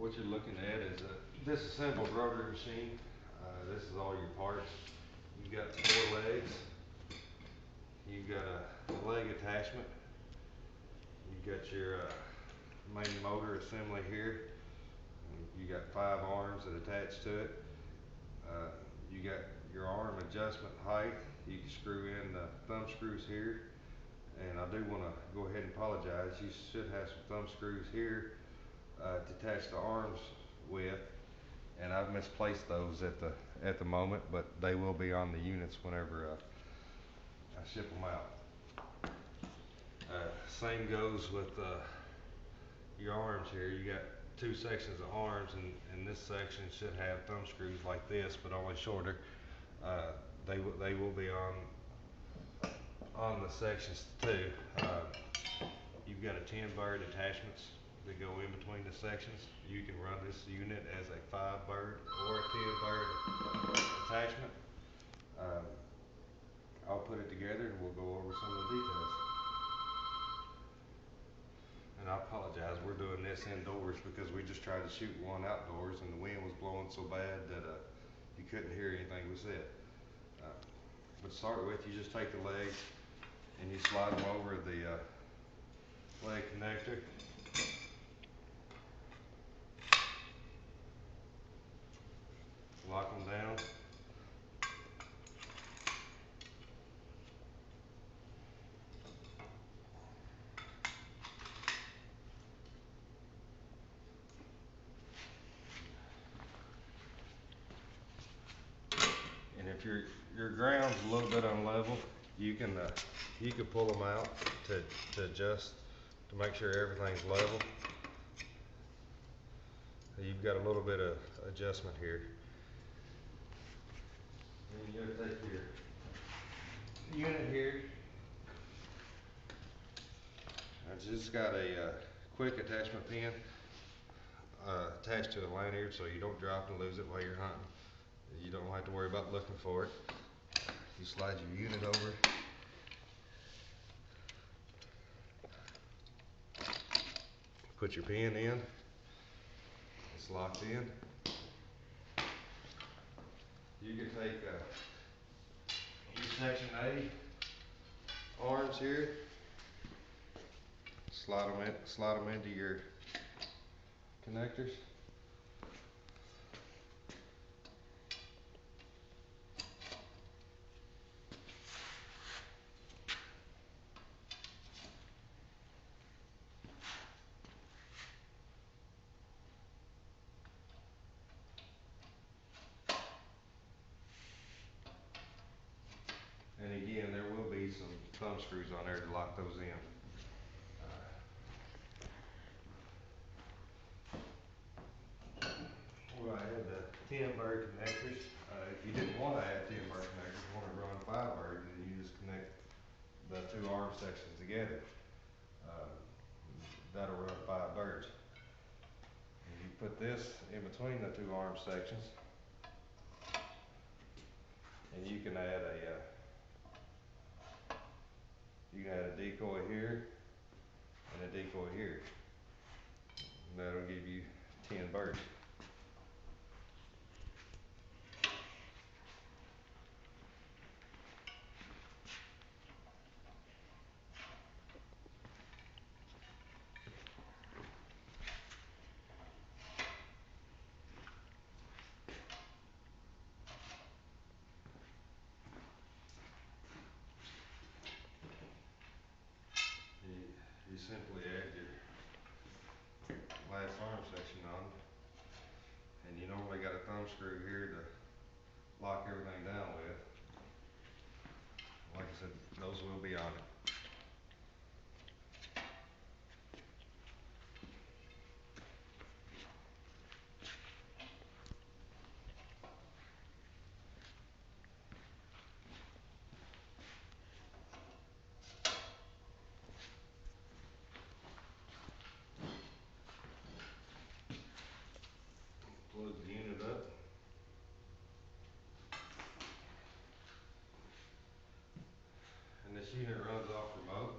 What you're looking at is a disassembled rotary machine. This is all your parts. You've got 4 legs. You've got a leg attachment. You've got your main motor assembly here. You got 5 arms that attach to it. You got your arm adjustment height. You can screw in the thumb screws here. And I do want to go ahead and apologize. You should have some thumb screws here to attach the arms with, and I've misplaced those at the moment, but they will be on the units whenever I ship them out. Same goes with your arms here. You got 2 sections of arms, and this section should have thumb screws like this, but only shorter. They will be on the sections too. You've got a 10 bird attachments that go in between the sections. You can run this unit as a 5 bird or a 10 bird attachment. Um, I'll put it together and we'll go over some of the details. And I apologize, we're doing this indoors because we just tried to shoot one outdoors and the wind was blowing so bad that you couldn't hear anything we said. But to start with, you just take the legs and you slide them over the leg connector. Lock them down. And if your ground's a little bit unlevel, you can pull them out to adjust to make sure everything's level. You've got a little bit of adjustment here. And you gotta take your unit here. I just got a quick attachment pin attached to a lanyard so you don't drop and lose it while you're hunting. You don't have to worry about looking for it. You slide your unit over. Put your pin in. It's locked in. You can take your section A arms here, slide them into your connectors. And again, there will be some thumb screws on there to lock those in. Well, I had the 10 bird connectors. If you didn't want to add 10 bird connectors, you want to run 5 bird, then you just connect the 2 arm sections together. That'll run 5 birds. And you put this in between the 2 arm sections, and you can add a decoy here and a decoy here. And that'll give you 10 birds. You simply add your last arm section on, and you normally got a thumb screw here to lock everything down with. Like I said, those will be on it. Plug the unit up. And this unit runs off remote.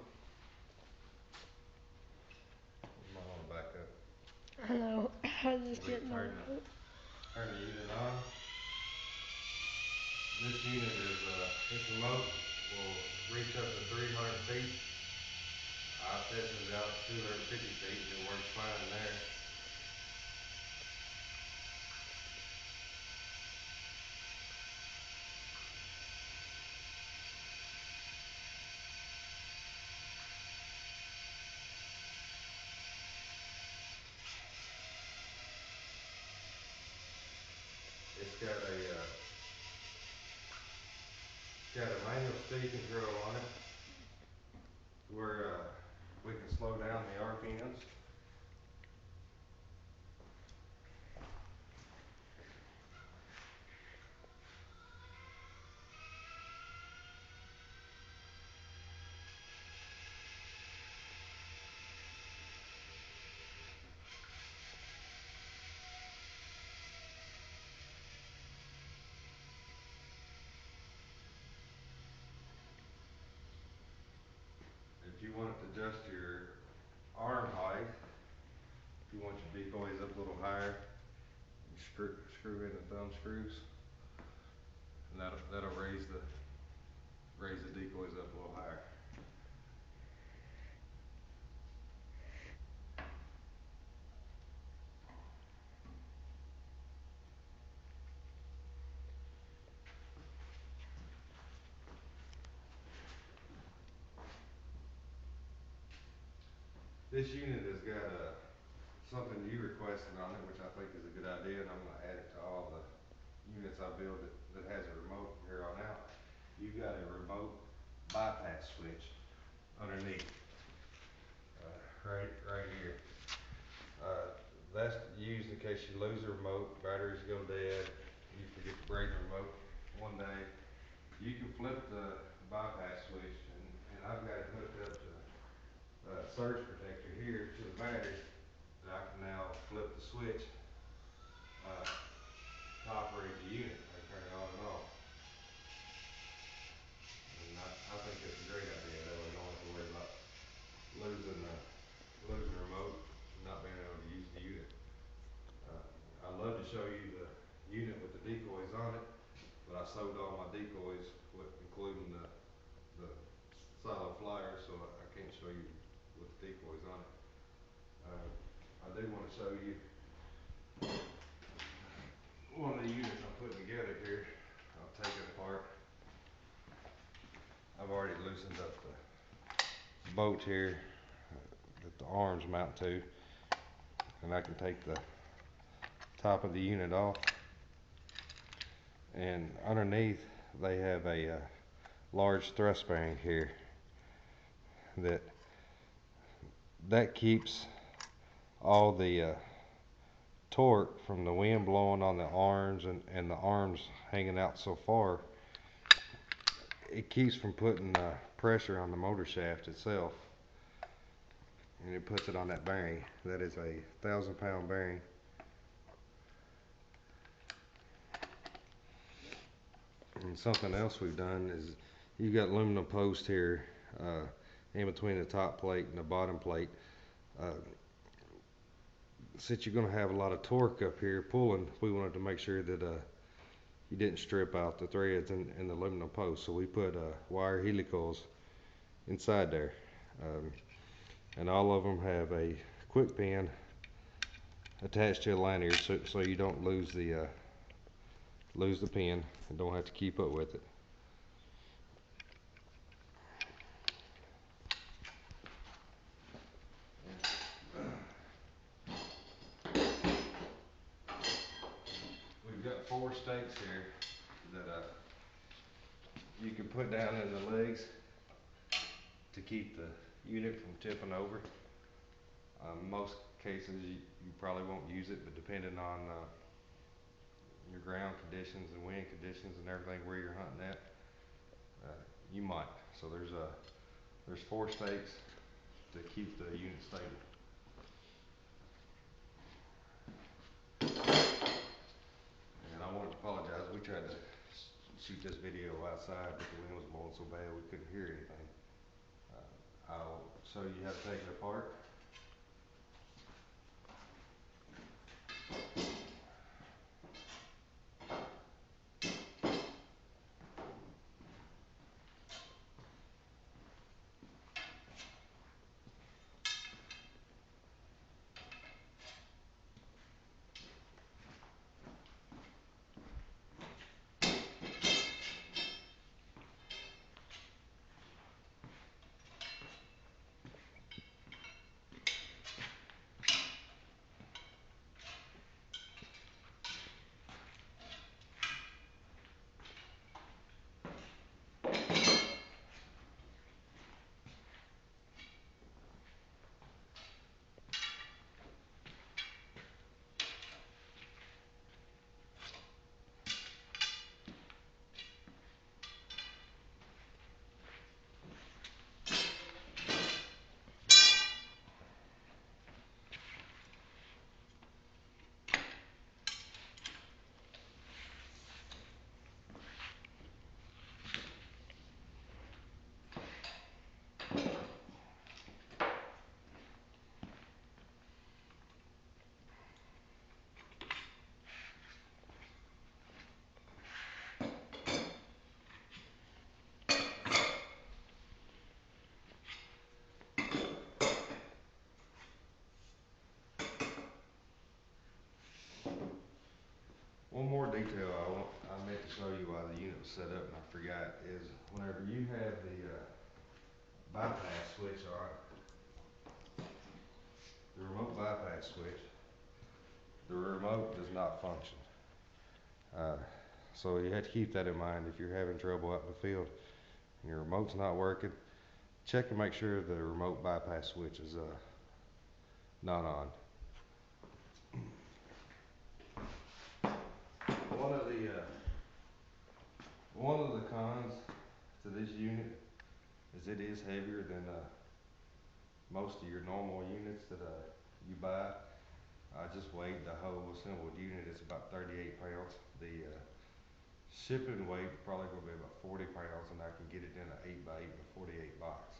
You might want to back up. Hello. I just We get no turn remote. the unit on. This unit is, this remote will reach up to 300 feet. I've tested it out at 250 feet and it works fine there. It's got a manual speed control on it where we can slow down the RPMs. If you want to adjust your arm height, if you want your decoys up a little higher, you screw in the thumb screws, and that'll raise the decoys up a little higher. This unit has got something you requested on it, which I think is a good idea, and I'm going to add it to all the units I build that has a remote from here on out. You got a remote bypass switch underneath, right here. That's used in case you lose the remote, batteries go dead, you forget to bring the remote one day. You can flip the bypass switch, and I've got it hooked up to surge protector here to the battery that I can now flip the switch to operate the unit. I can turn it on and off. And I think it's a great idea. That way you don't have to worry about losing the remote and not being able to use the unit. I'd love to show you the unit with the decoys on it, but I sold all my decoys, including the silo flyer, so I can't show you with the decoys on it. I do want to show you one of the units I'm putting together here. I'll take it apart. I've already loosened up the bolt here that the arms mount to, and I can take the top of the unit off, and underneath they have a large thrust bearing here that keeps all the torque from the wind blowing on the arms and the arms hanging out so far. It keeps from putting pressure on the motor shaft itself, and it puts it on that bearing. That is a 1,000-pound bearing. And something else we've done is you've got aluminum post here in between the top plate and the bottom plate. Since you're going to have a lot of torque up here pulling, we wanted to make sure that you didn't strip out the threads in the aluminum post. So we put wire helicals inside there, and all of them have a quick pin attached to a lanyard, so you don't lose the pin and don't have to keep up with it. We've got 4 stakes here that you can put down in the legs to keep the unit from tipping over. Most cases you probably won't use it, but depending on your ground conditions and wind conditions and everything where you're hunting at, you might. So there's 4 stakes to keep the unit stable. And I want to apologize. We tried to shoot this video outside, but the wind was blowing so bad we couldn't hear anything. I'll show you how to take it apart. got is whenever you have the bypass switch on, the remote bypass switch, the remote does not function. So you have to keep that in mind if you're having trouble out in the field and your remote's not working. Check and make sure the remote bypass switch is not on. One of the cons to this unit is it is heavier than most of your normal units that you buy. I just weighed the whole assembled unit. It's about 38 pounds. The shipping weight probably going to be about 40 pounds, and I can get it in an 8x8 and a 48 box.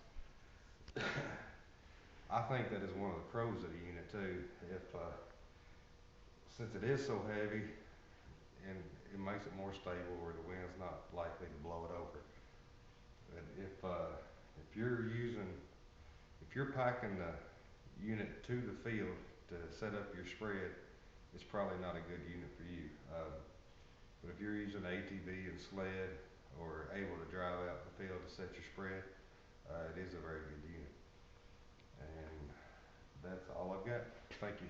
I think that is one of the pros of the unit too. If since it is so heavy, and it makes it more stable where the wind's not likely to blow it over. But if you're packing the unit to the field to set up your spread, it's probably not a good unit for you. But if you're using ATV and sled or able to drive out in the field to set your spread, it is a very good unit. And that's all I've got. Thank you.